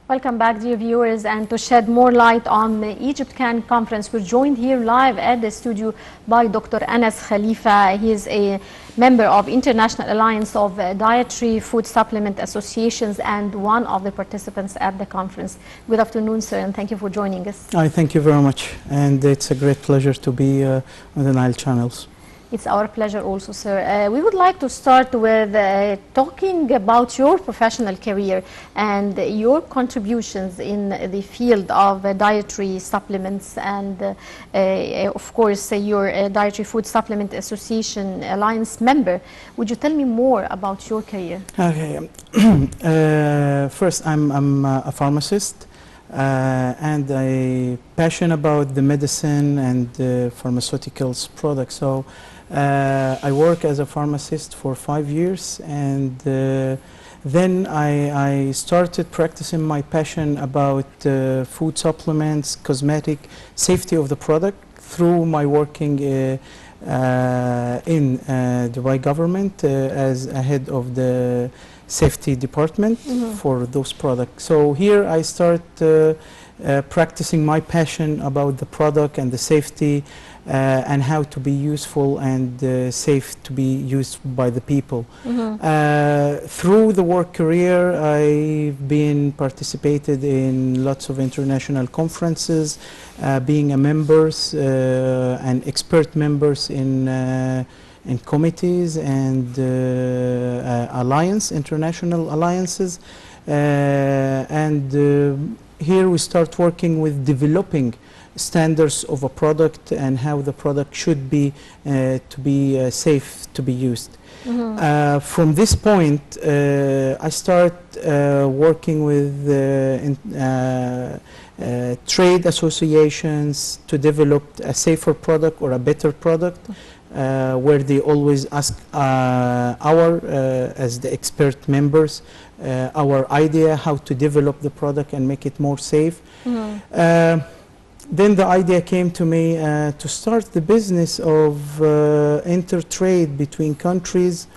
Welcome back, dear viewers, and to shed more light on the Egypt Can Conference, we're joined here live at the studio by Dr. Anas Khalifa. He is a member of International Alliance of Dietary Food Supplement Associations and one of the participants at the conference. Good afternoon, sir, and thank you for joining us. I thank you very much, and it's a great pleasure to be on the Nile channels. It's our pleasure also, sir. We would like to start with talking about your professional career and your contributions in the field of dietary supplements and, of course, your Dietary Food Supplement Association Alliance member. Would you tell me more about your career? Okay. First, I'm a pharmacist. And I passion about the medicine and pharmaceuticals products. So I work as a pharmacist for 5 years, and then I started practicing my passion about food supplements, cosmetic, safety of the product through my working in Dubai government as a head of the safety department for those products. So here I start practicing my passion about the product and the safety and how to be useful and safe to be used by the people. Through the work career, I've been participated in lots of international conferences, being a members and expert members in committees and international alliances, and here we start working with developing standards of a product and how the product should be safe to be used. From this point, I start working with trade associations to develop a safer product or a better product. Where they always ask as the expert members, our idea how to develop the product and make it more safe. Then the idea came to me to start the business of intertrade between countries,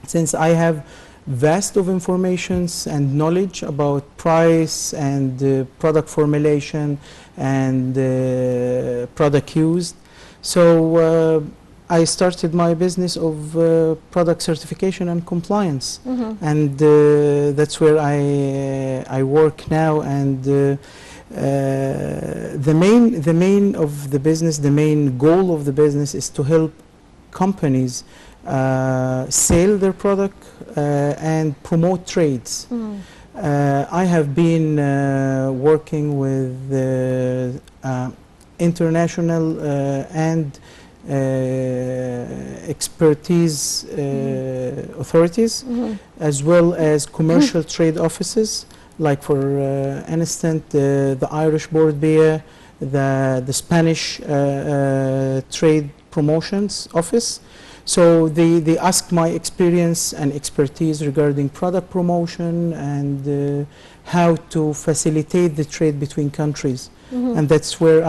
since I have vast of informations and knowledge about price and product formulation and product used. So I started my business of product certification and compliance, and that's where I work now. And the main of the business, the main goal of the business is to help companies sell their product and promote trades. I have been working with international and expertise authorities, as well as commercial trade offices, like for instance the Irish Board Beer, the Spanish Trade Promotions Office. So they asked my experience and expertise regarding product promotion and how to facilitate the trade between countries. And that's where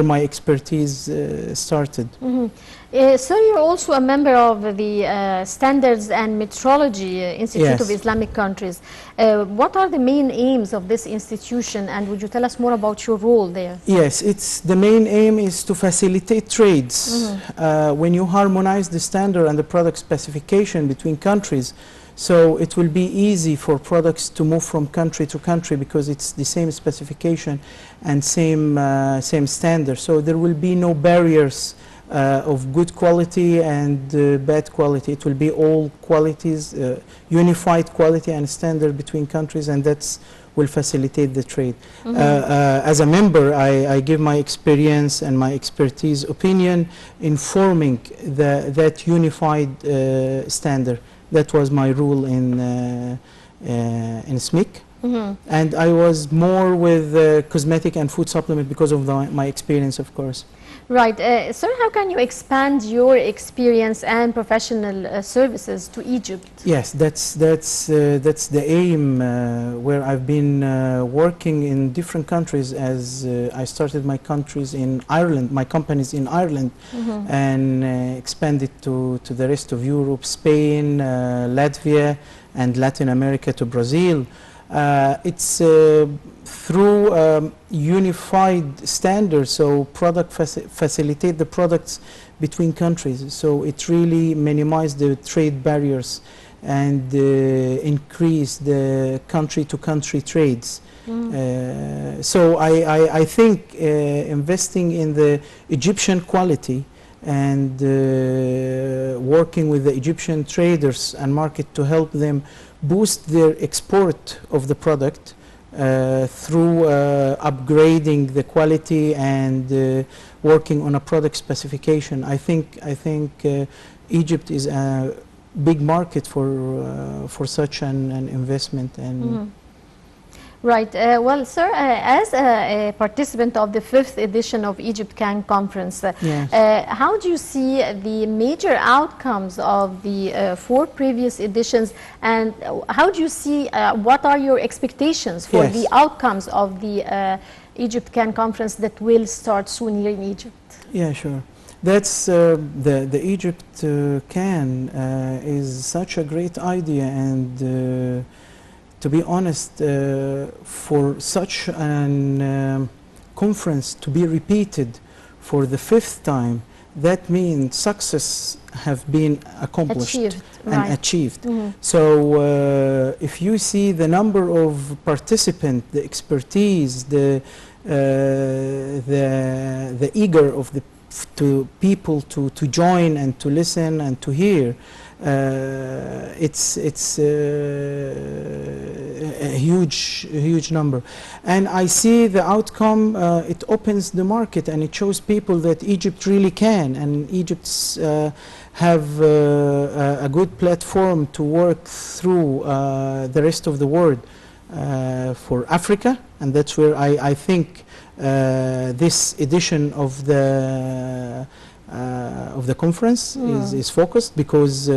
my expertise started. So you're also a member of the Standards and Metrology Institute of Islamic Countries. What are the main aims of this institution, and would you tell us more about your role there? Yes, the main aim is to facilitate trades. When you harmonize the standard and the product specification between countries, so it will be easy for products to move from country to country because it's the same specification and same standard. So there will be no barriers of good quality and bad quality. It will be all qualities, unified quality and standard between countries, and that's will facilitate the trade. As a member, I give my experience and my expertise opinion in forming that unified standard. That was my role in SMIC. And I was more with cosmetic and food supplement because of my experience, of course. Right. Sir, how can you expand your experience and professional services to Egypt? Yes, that's the aim, where I've been working in different countries, as I started my countries in Ireland, my companies in Ireland, and expanded to the rest of Europe, Spain, Latvia, and Latin America to Brazil. It's through unified standards, so facilitate the products between countries. So it really minimize the trade barriers and increase the country-to-country trades. So I think investing in the Egyptian quality and working with the Egyptian traders and market to help them boost their export of the product through upgrading the quality and working on a product specification. I think Egypt is a big market for such an investment. And Right. Well, sir, as a participant of the 5th edition of Egypt Can Conference, yes. How do you see the major outcomes of the 4 previous editions, and how do you see, what are your expectations for Yes. the outcomes of the Egypt Can Conference that will start soon here in Egypt? Yeah, sure. That's the Egypt Can is such a great idea, and to be honest, for such an conference to be repeated for the 5th time, that means success have been accomplished and achieved. So if you see the number of participants, the expertise, the eager of the people to join and to listen and to hear, it's a huge number, and I see the outcome. It opens the market and it shows people that Egypt really can, and Egypt's have a good platform to work through the rest of the world for Africa, and that's where I think this edition of the conference is focused, because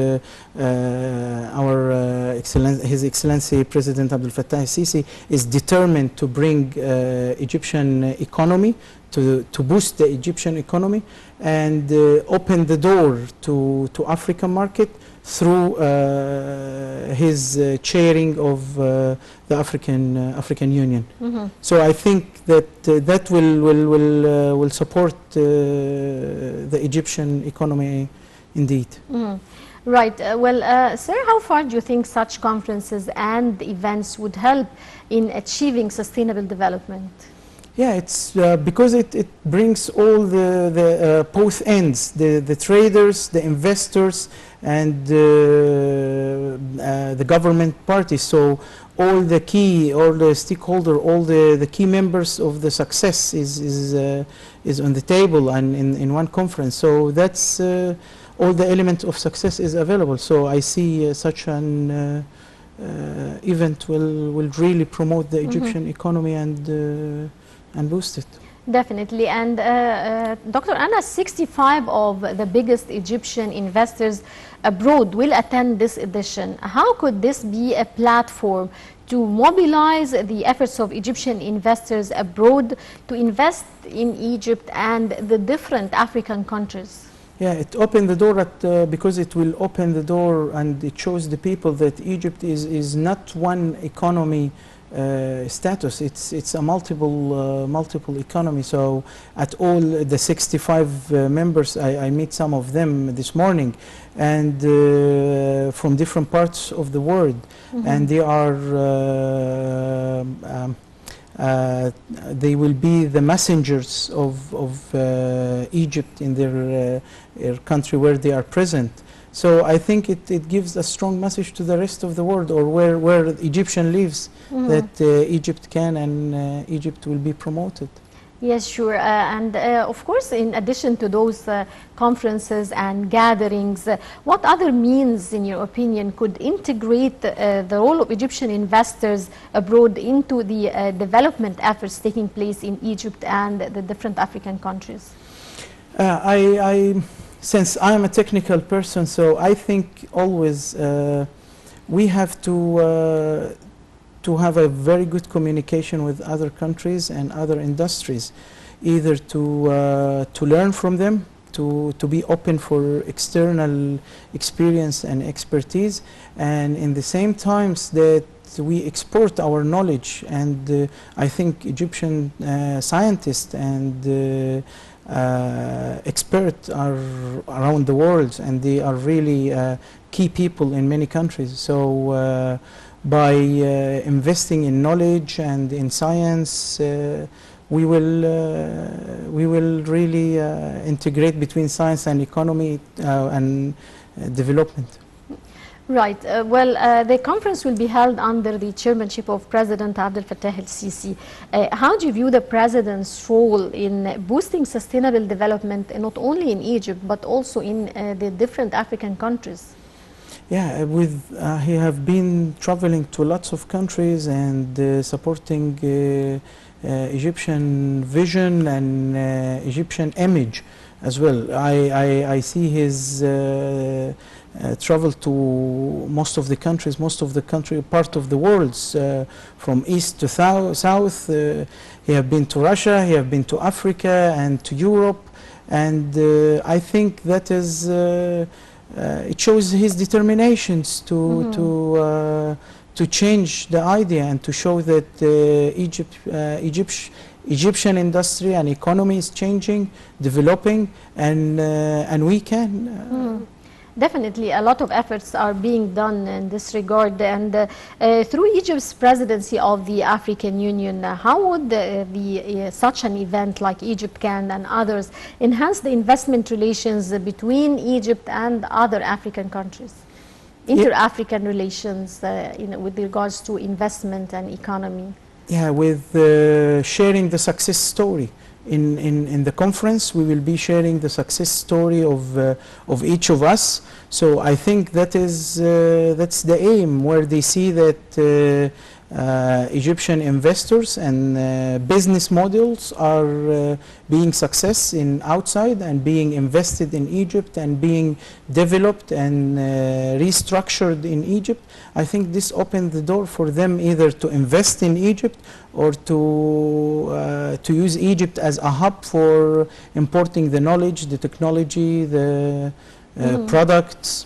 His Excellency President Abdel Fattah ElSissi is determined to bring Egyptian economy, to boost the Egyptian economy and open the door to African market through his chairing of the African Union. So I think that that will support the Egyptian economy indeed. Right. Well, sir, how far do you think such conferences and events would help in achieving sustainable development? Yeah, it's because it brings all the both ends, the traders, the investors, and the government parties. So all the stakeholder, all the key members of the success is on the table and in one conference. So that's all the element of success is available. So I see such an event will really promote the Egyptian economy and boost it. Definitely. And Dr. Anna, 65 of the biggest Egyptian investors abroad will attend this edition. How could this be a platform to mobilize the efforts of Egyptian investors abroad to invest in Egypt and the different African countries? Yeah, it opened the door because it will open the door, and it shows the people that Egypt is not one economy status. It's a multiple economy. So at all the 65 members, I meet some of them this morning, and from different parts of the world, and they are they will be the messengers of Egypt in their country where they are present. So I think it gives a strong message to the rest of the world, or where Egyptian lives, that Egypt can and Egypt will be promoted. Yes, sure. And of course, in addition to those conferences and gatherings, what other means, in your opinion, could integrate the role of Egyptian investors abroad into the development efforts taking place in Egypt and the different African countries? Since I am a technical person, so I think always we have to have a very good communication with other countries and other industries, either to learn from them, to be open for external experience and expertise, and in the same times that we export our knowledge, and I think Egyptian scientists and experts are around the world, and they are really key people in many countries. So by investing in knowledge and in science, we will really integrate between science and economy and development. Right. The conference will be held under the chairmanship of President Abdel Fattah ElSissi. How do you view the president's role in boosting sustainable development, not only in Egypt, but also in the different African countries? Yeah, he have been traveling to lots of countries and supporting Egyptian vision and Egyptian image as well. I see his travel to most of the countries, part of the world, from east to south. He have been to Russia, he have been to Africa and to Europe, and I think that is it shows his determinations to change the idea and to show that Egyptian industry and economy is changing, developing, and we can. Definitely, a lot of efforts are being done in this regard, and through Egypt's presidency of the African Union, how would such an event like Egypt Can and others enhance the investment relations between Egypt and other African countries? Inter-African relations with regards to investment and economy. Yeah, with sharing the success story. In the conference, we will be sharing the success story of each of us. So I think that's the aim, where they see that Egyptian investors and business models are being success in outside and being invested in Egypt and being developed and restructured in Egypt. I think this opened the door for them either to invest in Egypt or to use Egypt as a hub for importing the knowledge, the technology, the products.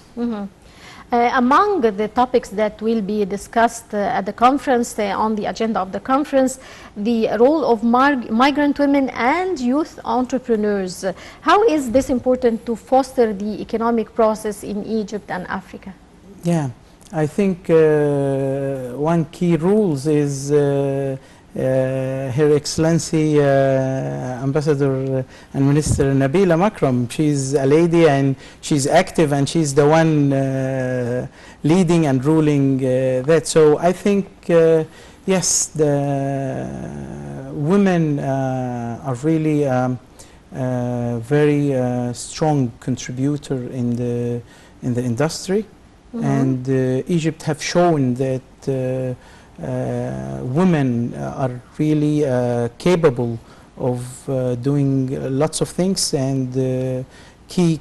Among the topics that will be discussed at the conference, on the agenda of the conference, the role of migrant women and youth entrepreneurs. How is this important to foster the economic process in Egypt and Africa? Yeah, I think one key rules is Her Excellency Ambassador and Minister Nabila Makram. She's a lady and she's active and she's the one leading and ruling that. So I think yes, the women are really very strong contributor in the industry, and Egypt have shown that women are really capable of doing lots of things, and key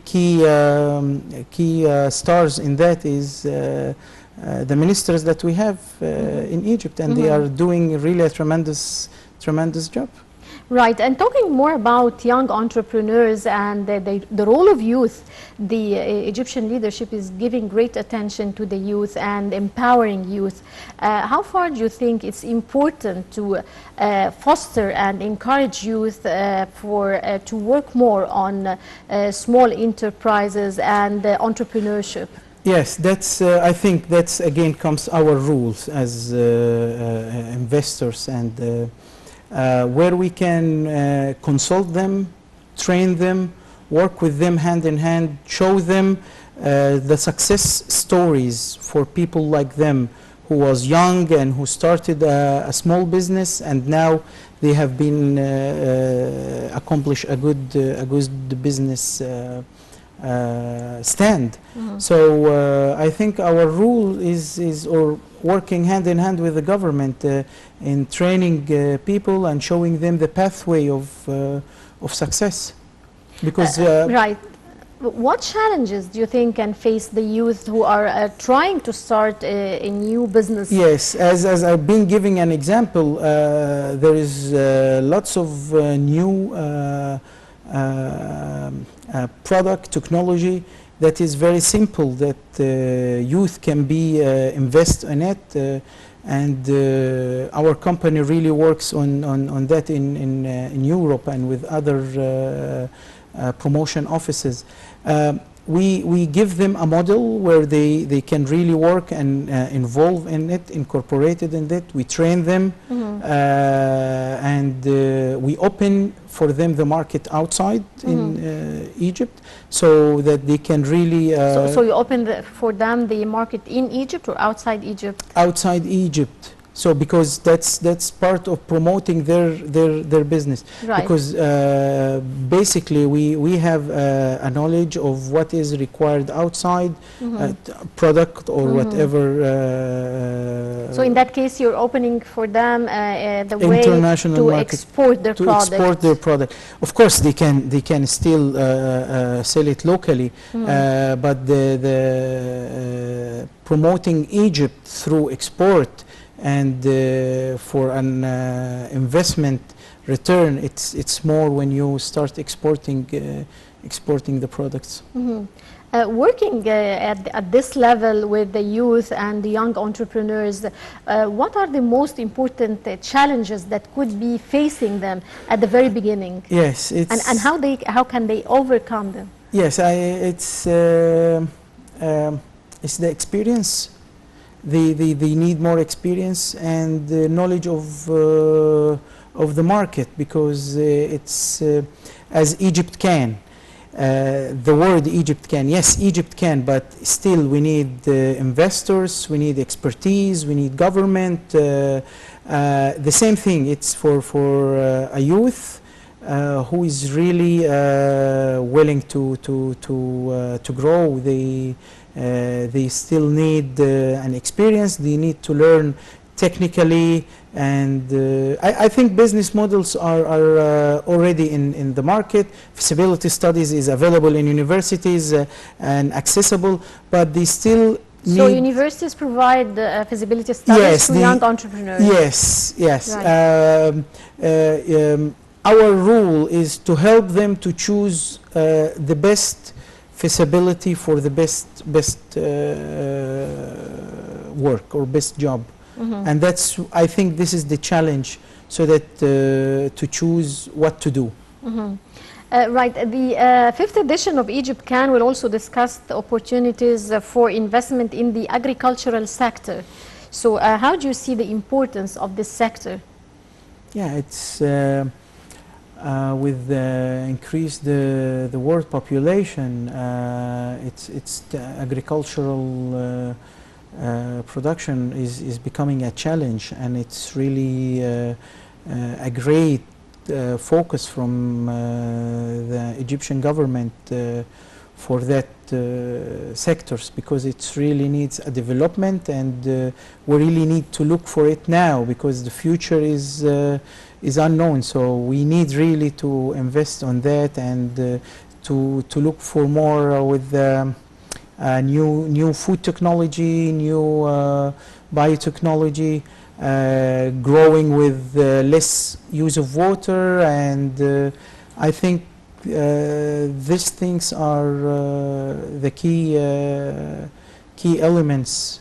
stars in that is the ministers that we have in Egypt, and they are doing really a tremendous job. Right, and talking more about young entrepreneurs and the role of youth, the Egyptian leadership is giving great attention to the youth and empowering youth. How far do you think it's important to foster and encourage youth to work more on small enterprises and entrepreneurship? Yes, that's. I think that's again comes our rules as investors, and where we can consult them, train them, work with them hand in hand, show them the success stories for people like them who was young and who started a small business, and now they have been accomplished a good business stand. So I think our rule is or working hand in hand with the government in training people and showing them the pathway of success. Because right. What challenges do you think can face the youth who are trying to start a new business? Yes, as I've been giving an example, there is lots of new product technology that is very simple, that youth can be invest in it. and our company really works on that in Europe and with other promotion offices. We give them a model where they can really work and involve in it, incorporated in it. We train them, and we open for them the market outside in Egypt, so that they can really. So you open for them the market in Egypt or outside Egypt? Outside Egypt. So because that's part of promoting their business, right. Because basically we have a knowledge of what is required outside product or whatever. So in that case, you're opening for them the way to export their product. Export their product. Of course, they can still sell it locally, but the promoting Egypt through export. And for an investment return, it's more when you start exporting the products. Working at this level with the youth and the young entrepreneurs, what are the most important challenges that could be facing them at the very beginning? Yes, and how can they overcome them? Yes, it's the experience. They need more experience and knowledge of the market, because it's as Egypt can. The word Egypt can, yes, Egypt can, but still we need investors, we need expertise, we need government. The same thing, it's for a youth who is really willing to grow. They still need an experience. They need to learn technically, and I think business models are already in the market. Feasibility studies is available in universities and accessible, but they still need. So universities provide feasibility studies to young entrepreneurs? Yes, yes. Right. Our rule is to help them to choose the best feasibility for the best work or best job, and I think this is the challenge, so that to choose what to do. Right. The fifth edition of Egypt Can will also discuss the opportunities for investment in the agricultural sector. So how do you see the importance of this sector? Yeah, it's with increased the world population, it's the agricultural production is becoming a challenge, and it's really a great focus from the Egyptian government for that sectors, because it really needs a development, and we really need to look for it now, because the future is unknown. So we need really to invest on that, and to look for more with new food technology, new biotechnology, growing with less use of water, and I think these things are the key elements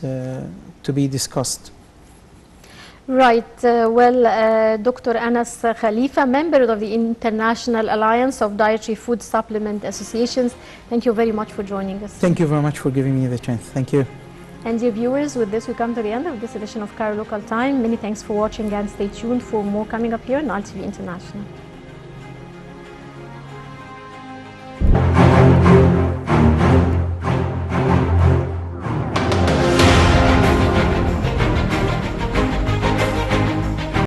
to be discussed. Right. Dr. Anas Khalifa, member of the International Alliance of Dietary Food Supplement Associations, thank you very much for joining us. Thank you very much for giving me the chance. Thank you. And dear viewers, with this we come to the end of this edition of Cairo Local Time. Many thanks for watching, and stay tuned for more coming up here on ElSissi International.